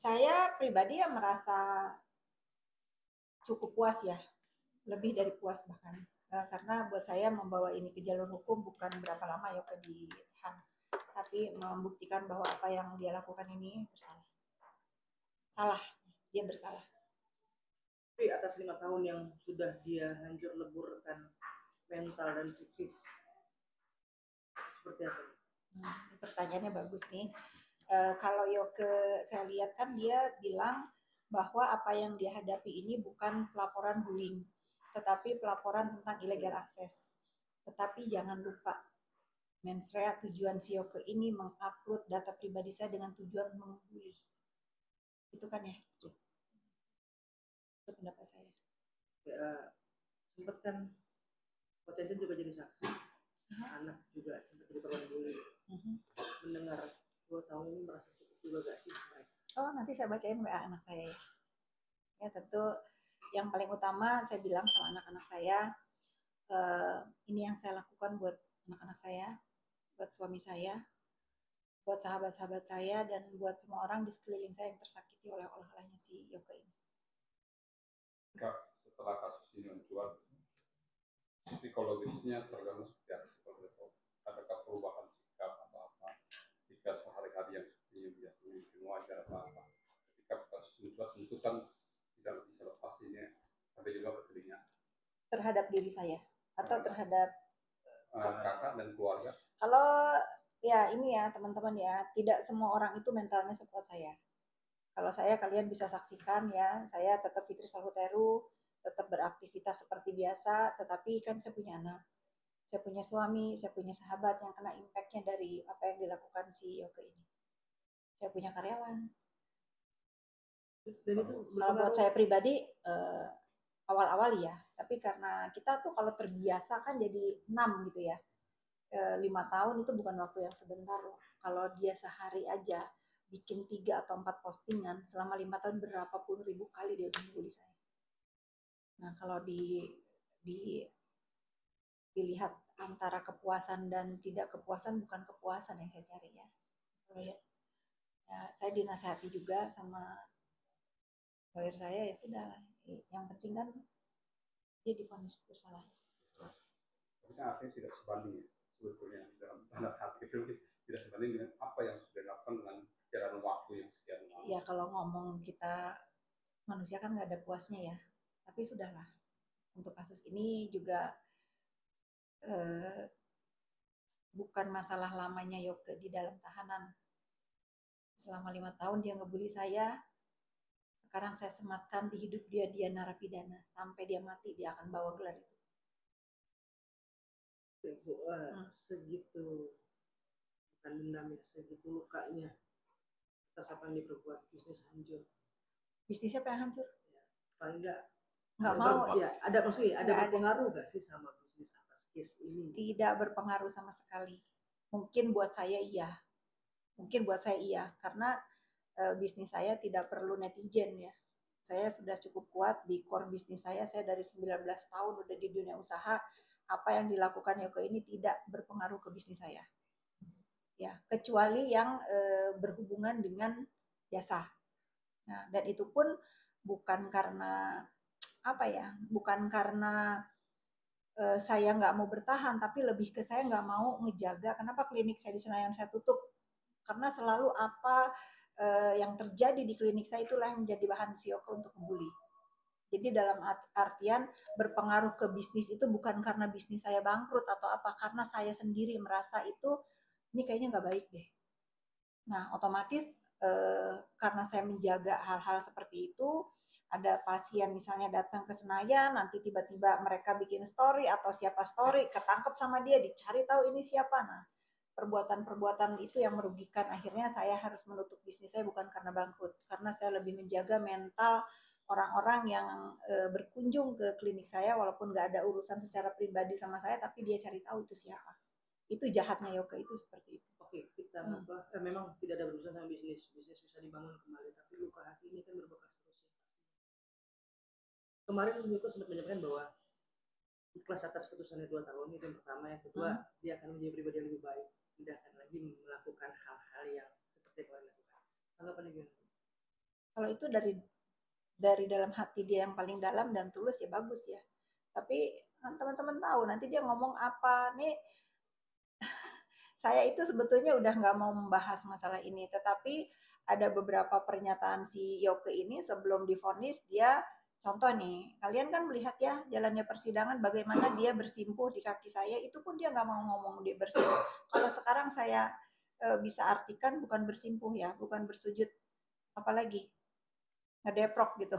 Saya pribadi ya merasa cukup puas ya, lebih dari puas bahkan. Karena buat saya membawa ini ke jalur hukum bukan berapa lama ya ke ditahan, tapi membuktikan bahwa apa yang dia lakukan ini bersalah. Salah, dia bersalah. Tapi atas 5 tahun yang sudah dia hancur leburkan mental dan psikis, seperti apa? Pertanyaannya bagus nih. Kalau Yoke saya lihat kan dia bilang bahwa apa yang dia hadapi ini bukan pelaporan bullying, tetapi pelaporan tentang illegal access. Tetapi jangan lupa, Mensrea tujuan si Yoke ini mengupload data pribadi saya dengan tujuan membuli. Itu kan ya? Itu pendapat saya. Ya, sempat kan potensi juga jadi saksi. Anak juga sempat jadi korban bully. Mendengar 2 tahun ini merasa cukup juga gak sih mereka? Oh, nanti saya bacain WA anak saya ya. Ya tentu yang paling utama saya bilang sama anak-anak saya, ini yang saya lakukan buat anak-anak saya, buat suami saya, buat sahabat-sahabat saya, dan buat semua orang di sekeliling saya yang tersakiti oleh oleh-olehnya si Yoga ini. Kak, setelah kasus ini mencuat, psikologisnya terganggu seperti apa? Adakah perubahan sikap atau apa? Jika sehari-hari yang seperti biasanya mungkin wajar atau apa? Ketika kasus mencuat tentu kan tidak bisa lepas ini, ada juga bertelinga. Terhadap diri saya atau terhadap kakak dan keluarga? Kalau ya ini ya teman-teman ya, tidak semua orang itu mentalnya support saya. Kalau saya kalian bisa saksikan ya, saya tetap Fitri Salhuteru, tetap beraktivitas seperti biasa, tetapi kan saya punya anak, saya punya suami, saya punya sahabat yang kena impactnya dari apa yang dilakukan si Yoga ini. Saya punya karyawan. Dan itu kalau buat saya pribadi awal-awal ya, tapi karena kita tuh kalau terbiasa kan jadi 6 gitu ya. 5 tahun itu bukan waktu yang sebentar loh. Kalau dia sehari aja bikin 3 atau 4 postingan selama 5 tahun berapa puluh ribu kali dia udah nunggu di saya. Nah kalau di dilihat antara kepuasan dan tidak kepuasan, bukan kepuasan yang saya cari ya. Ya, saya dinasihati juga sama lawyer saya, ya sudah, yang penting kan dia divonis bersalah. Tapi kan artinya tidak sebanding ya, sebetulnya dalam tanda hati itu tidak sebanding dengan apa yang sudah dilakukan dengan jalan waktu yang sekian lama. Ya kalau ngomong kita manusia kan nggak ada puasnya ya, tapi sudahlah. Untuk kasus ini juga bukan masalah lamanya Yoke di dalam tahanan. Selama 5 tahun dia ngebully saya. Sekarang saya sematkan di hidup dia narapidana. Sampai dia mati dia akan bawa gelar itu. Segitu bukan dendam ya, segitu lukanya atas apa yang diperbuat, bisnis hancur. Bisnis siapa yang hancur? Ya, paling nggak mau ya, ada maksudnya ada berpengaruh nggak sih sama bisnis atas case ini? Tidak berpengaruh sama sekali. Mungkin buat saya iya, karena bisnis saya tidak perlu netizen ya. Saya sudah cukup kuat di core bisnis saya dari 19 tahun udah di dunia usaha. Apa yang dilakukan Yoko ini tidak berpengaruh ke bisnis saya. Ya, kecuali yang berhubungan dengan jasa. Nah, dan itu pun bukan karena apa ya, bukan karena saya nggak mau bertahan, tapi lebih ke saya nggak mau ngejaga. Kenapa klinik saya di Senayan saya tutup? Karena selalu apa yang terjadi di klinik saya itulah yang menjadi bahan si Yoko untuk membuli. Jadi dalam artian berpengaruh ke bisnis itu bukan karena bisnis saya bangkrut atau apa, karena saya sendiri merasa itu ini kayaknya nggak baik deh. Nah otomatis karena saya menjaga hal-hal seperti itu, ada pasien misalnya datang ke Senayan, nanti tiba-tiba mereka bikin story atau siapa story, ketangkep sama dia, dicari tahu ini siapa. Nah perbuatan-perbuatan itu yang merugikan, akhirnya saya harus menutup bisnis saya bukan karena bangkrut, karena saya lebih menjaga mental orang-orang yang berkunjung ke klinik saya walaupun nggak ada urusan secara pribadi sama saya, tapi dia cari tahu itu siapa. Itu jahatnya Yoga itu seperti itu. Oke, kita memang tidak ada berurusan sama bisnis bisa dibangun kembali, tapi luka hati ini kan berbekas terus ya. Kemarin Yoga sempat menyampaikan bahwa ikhlas atas putusannya 2 tahun itu yang pertama, yang kedua dia akan menjadi pribadi yang lebih baik, tidak akan lagi melakukan hal-hal yang seperti yang kalian lakukan. Tanggapannya gimana? Kalau itu dari dalam hati dia yang paling dalam dan tulus ya bagus ya. Tapi kan teman-teman tahu nanti dia ngomong apa nih. Saya itu sebetulnya udah nggak mau membahas masalah ini, tetapi ada beberapa pernyataan si Yoke ini sebelum divonis dia contoh nih, kalian kan melihat ya jalannya persidangan bagaimana dia bersimpuh di kaki saya, itu pun dia nggak mau ngomong dia bersimpuh. Kalau sekarang saya bisa artikan bukan bersimpuh ya, bukan bersujud, apalagi ngedeprok gitu.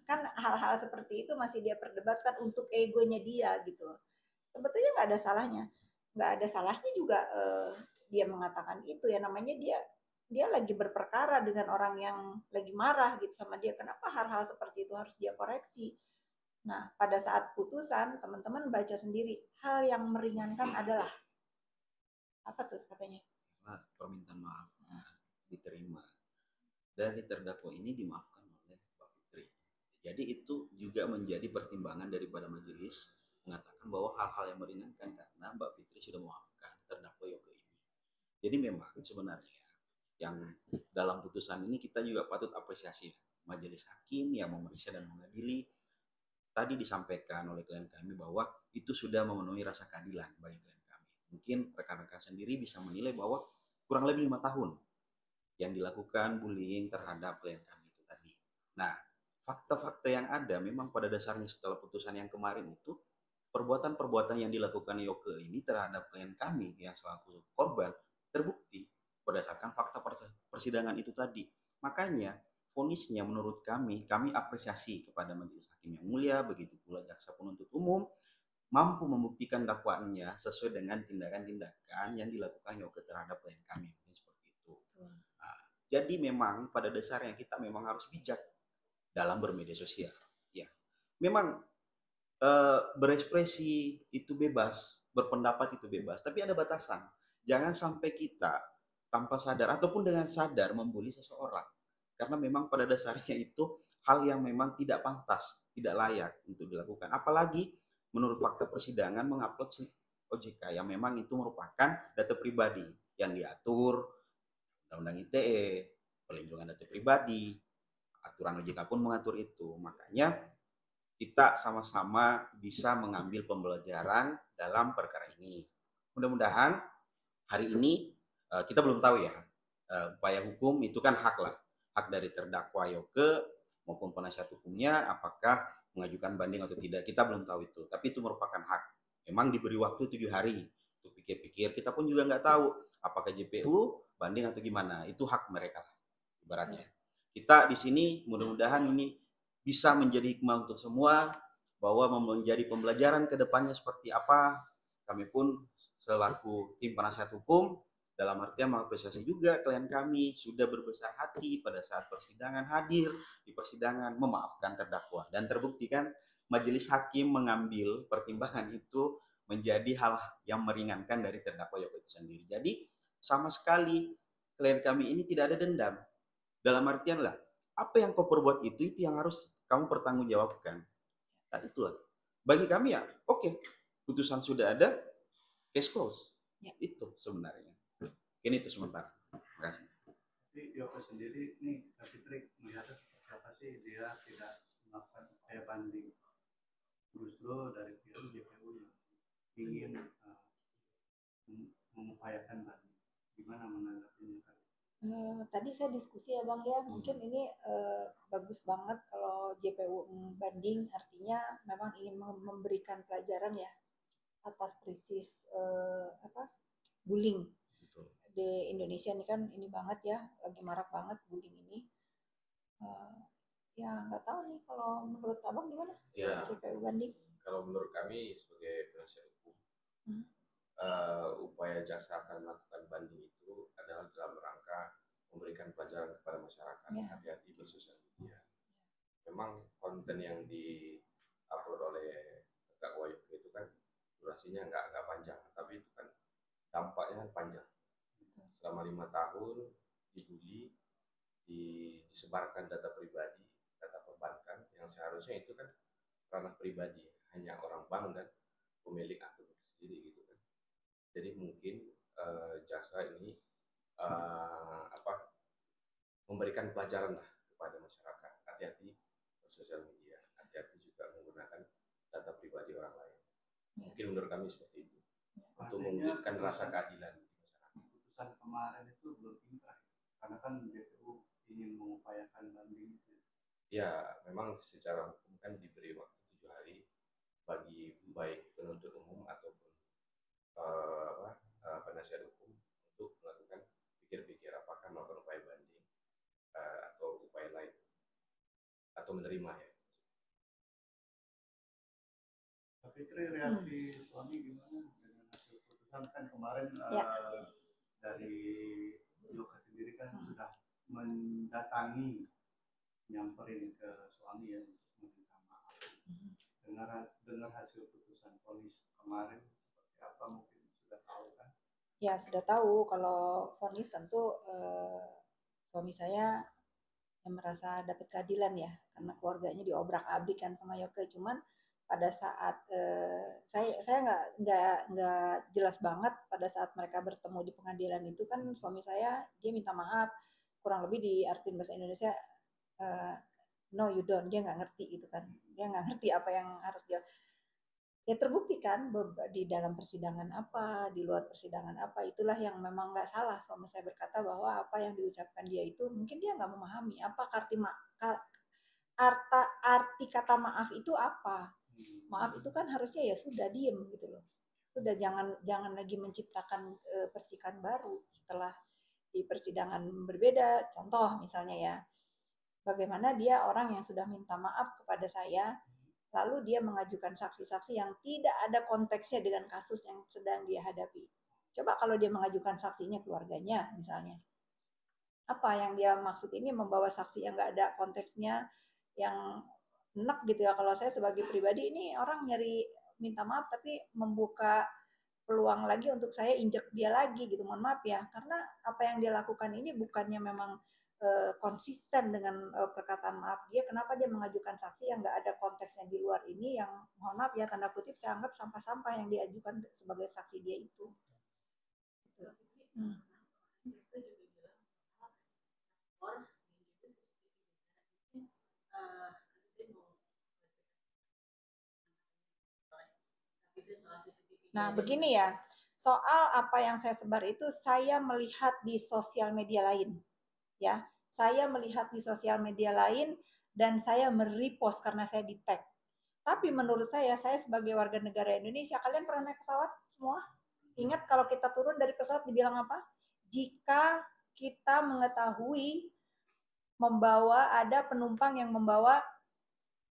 Kan hal-hal seperti itu masih dia perdebatkan untuk egonya dia gitu. Sebetulnya nggak ada salahnya, nggak ada salahnya juga dia mengatakan itu ya, namanya dia dia lagi berperkara dengan orang yang lagi marah gitu sama dia, kenapa hal-hal seperti itu harus dia koreksi. Nah pada saat putusan teman-teman baca sendiri, hal yang meringankan adalah apa tuh katanya, permintaan maaf diterima dari terdakwa ini, dimaafkan oleh Mbak Fitri. Jadi itu juga menjadi pertimbangan daripada majelis mengatakan bahwa hal-hal yang meringankan karena Mbak Fitri sudah memaafkan terdakwa Yoga ini. Jadi memang sebenarnya yang dalam putusan ini kita juga patut apresiasi majelis hakim yang memeriksa dan mengadili. Tadi disampaikan oleh klien kami bahwa itu sudah memenuhi rasa keadilan bagi klien kami. Mungkin rekan-rekan sendiri bisa menilai bahwa kurang lebih 5 tahun yang dilakukan bullying terhadap klien kami itu tadi. Nah, fakta-fakta yang ada memang pada dasarnya setelah putusan yang kemarin itu, perbuatan-perbuatan yang dilakukan Yoke ini terhadap klien kami yang selaku korban terbukti berdasarkan fakta persidangan itu tadi. Makanya vonisnya menurut kami apresiasi kepada majelis hakim yang mulia, begitu pula jaksa penuntut umum mampu membuktikan dakwaannya sesuai dengan tindakan-tindakan yang dilakukan Yoke terhadap klien kami. Seperti itu. Nah, jadi memang pada dasarnya kita memang harus bijak dalam bermedia sosial. Ya, memang berekspresi itu bebas, berpendapat itu bebas, tapi ada batasan. Jangan sampai kita tanpa sadar ataupun dengan sadar membuli seseorang. Karena memang pada dasarnya itu hal yang memang tidak pantas, tidak layak untuk dilakukan. Apalagi menurut fakta persidangan mengupload OJK yang memang itu merupakan data pribadi yang diatur Undang-Undang ITE, perlindungan data pribadi, aturan OJK pun mengatur itu. Makanya kita sama-sama bisa mengambil pembelajaran dalam perkara ini. Mudah-mudahan hari ini kita belum tahu ya, upaya hukum itu kan hak lah, hak dari terdakwa Yoke maupun penasihat hukumnya apakah mengajukan banding atau tidak, kita belum tahu itu, tapi itu merupakan hak. Memang diberi waktu 7 hari untuk pikir-pikir, kita pun juga nggak tahu apakah JPU banding atau gimana, itu hak mereka lah ibaratnya. Kita di sini mudah-mudahan ini bisa menjadi hikmah untuk semua, bahwa menjadi pembelajaran ke depannya seperti apa. Kami pun selaku tim penasihat hukum dalam artian mengapresiasi juga klien kami sudah berbesar hati pada saat persidangan, hadir di persidangan, memaafkan terdakwa, dan terbukti kan majelis hakim mengambil pertimbangan itu menjadi hal yang meringankan dari terdakwa Yoko itu sendiri. Jadi sama sekali klien kami ini tidak ada dendam. Dalam artian lah, apa yang kau perbuat itu yang harus kamu pertanggungjawabkan. Nah itulah. Bagi kami ya, oke, putusan sudah ada, case close. Ya. Itu sebenarnya. Ini itu sementara. Terima kasih. Jadi Yoko sendiri nih, Kak Fitri melihatnya seperti apa sih dia tidak melakukan upaya banding? Justru dari pihak JPU yang ingin mengupayakan banding. Gimana menanggapinya? Tadi saya diskusi ya Bang ya, mungkin ini bagus banget kalau JPU banding, artinya memang ingin memberikan pelajaran ya atas krisis bullying di Indonesia ini kan ini banget ya, lagi marak banget bullying ini. Ya nggak tahu nih kalau menurut Abang gimana? Ya, JPU banding? Kalau menurut kami sebagai penasihat hukum, upaya jaksa akan melakukan banding itu adalah dalam rangka memberikan pelajaran kepada masyarakat, hati-hati bersosial media. Memang konten yang di-upload oleh terdakwa itu kan durasinya nggak panjang, tapi itu kan dampaknya kan panjang. Selama 5 tahun dibully, disebarkan data pribadi, data perbankan yang seharusnya itu kan ranah pribadi, hanya orang bank dan pemilik akun itu sendiri gitu kan. Jadi mungkin jaksa ini memberikan pelajaran lah kepada masyarakat. Hati-hati bersosial media, hati-hati juga menggunakan data pribadi orang lain. Mungkin menurut kami seperti itu, untuk mewujudkan rasa keadilan di masyarakat. Putusan kemarin itu belum inkrah, karena kan JPU ingin mengupayakan banding itu. Ya, memang secara hukum kan diberi waktu 7 hari bagi baik penuntut umum ataupun penasihat hukum untuk melakukan pikir-pikir apakah melakukan upaya banding atau upaya lain atau menerima ya. Tapi reaksi suami gimana dengan hasil putusan? Kan kemarin dari Yoga sendiri kan sudah mendatangi, nyamperin ke suami yang meminta maaf. Dengar hasil putusan vonis kemarin seperti apa, mungkin sudah tahu kan? Ya sudah tahu, kalau vonis tentu suami saya yang merasa dapat keadilan ya, karena keluarganya diobrak-abrik kan sama Yoke. Cuman pada saat saya nggak jelas banget pada saat mereka bertemu di pengadilan itu kan suami saya dia minta maaf, kurang lebih diartiin bahasa Indonesia no you don't, dia nggak ngerti gitu kan, dia nggak ngerti apa yang harus dia. Ya terbukti kan di dalam persidangan apa, di luar persidangan apa, itulah yang memang nggak salah. Suami saya berkata bahwa apa yang diucapkan dia itu mungkin dia nggak memahami apa arti kata maaf itu apa. Maaf itu kan harusnya ya sudah diem gitu loh, sudah jangan lagi menciptakan percikan baru setelah di persidangan berbeda. Contoh misalnya ya, bagaimana dia orang yang sudah minta maaf kepada saya, lalu dia mengajukan saksi-saksi yang tidak ada konteksnya dengan kasus yang sedang dia hadapi. Coba kalau dia mengajukan saksinya keluarganya misalnya, apa yang dia maksud ini membawa saksi yang nggak ada konteksnya, yang enak gitu ya. Kalau saya sebagai pribadi ini orang nyari minta maaf tapi membuka peluang lagi untuk saya injek dia lagi gitu, mohon maaf ya, karena apa yang dia lakukan ini bukannya memang konsisten dengan perkataan maaf dia. Kenapa dia mengajukan saksi yang nggak ada konteksnya di luar ini, yang mohon maaf ya tanda kutip saya anggap sampah-sampah yang diajukan sebagai saksi dia itu. Nah begini ya, soal apa yang saya sebar itu saya melihat di sosial media lain ya. Saya melihat di sosial media lain dan saya merepost karena saya di tag. Tapi menurut saya sebagai warga negara Indonesia, kalian pernah naik pesawat semua? Ingat kalau kita turun dari pesawat dibilang apa? Jika kita mengetahui ada penumpang yang membawa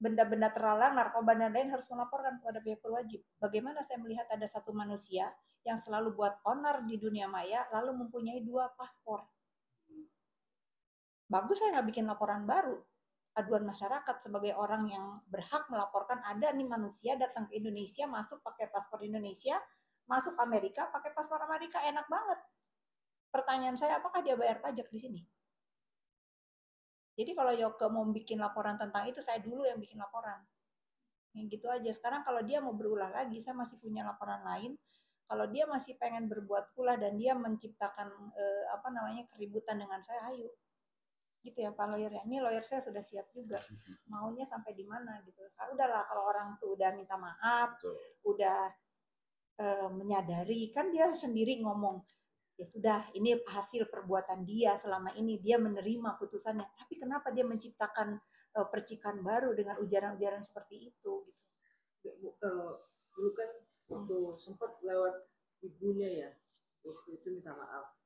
benda-benda terlarang, narkoba dan lain, harus melaporkan kepada pihak berwajib. Bagaimana saya melihat ada satu manusia yang selalu buat onar di dunia maya lalu mempunyai 2 paspor? Bagus saya nggak bikin laporan baru, aduan masyarakat sebagai orang yang berhak melaporkan, ada nih manusia datang ke Indonesia, masuk pakai paspor Indonesia, masuk Amerika pakai paspor Amerika, enak banget. Pertanyaan saya, apakah dia bayar pajak di sini? Jadi kalau Yoke mau bikin laporan tentang itu, saya dulu yang bikin laporan. Yang gitu aja. Sekarang kalau dia mau berulah lagi, saya masih punya laporan lain. Kalau dia masih pengen berbuat pula dan dia menciptakan keributan dengan saya, ayo. Gitu ya Pak lawyer ya. Ini lawyer saya sudah siap juga. Maunya sampai di mana gitu. Udahlah kalau orang tuh udah minta maaf, udah menyadari, kan dia sendiri ngomong, ya sudah ini hasil perbuatan dia selama ini, dia menerima putusannya. Tapi kenapa dia menciptakan percikan baru dengan ujaran-ujaran seperti itu gitu. Dulu kan waktu sempat lewat ibunya ya, waktu itu minta maaf.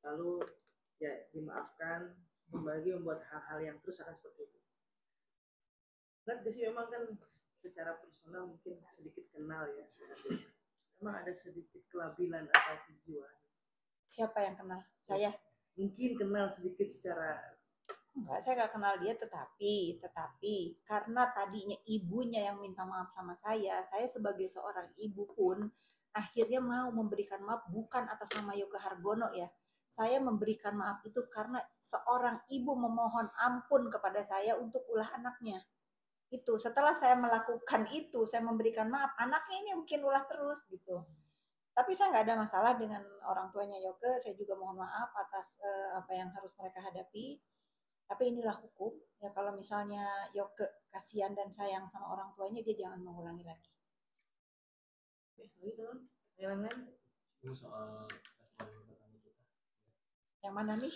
Lalu ya dimaafkan, kembali membuat hal-hal yang terus akan seperti itu. Nah, sih memang kan secara personal mungkin sedikit kenal ya. Memang ada sedikit kelabilan atau kejiwaan. Siapa yang kenal? Saya? Mungkin kenal sedikit secara... Enggak, saya nggak kenal dia, tetapi karena tadinya ibunya yang minta maaf sama saya sebagai seorang ibu pun akhirnya mau memberikan maaf bukan atas nama Yoga Hargono ya. Saya memberikan maaf itu karena seorang ibu memohon ampun kepada saya untuk ulah anaknya. Itu setelah saya melakukan itu, saya memberikan maaf, anaknya ini mungkin ulah terus gitu. Tapi saya nggak ada masalah dengan orang tuanya Yoga. Saya juga mohon maaf atas apa yang harus mereka hadapi. Tapi inilah hukum. Ya kalau misalnya Yoke kasihan dan sayang sama orang tuanya, dia jangan mengulangi lagi. Ini soal Yang mana nih?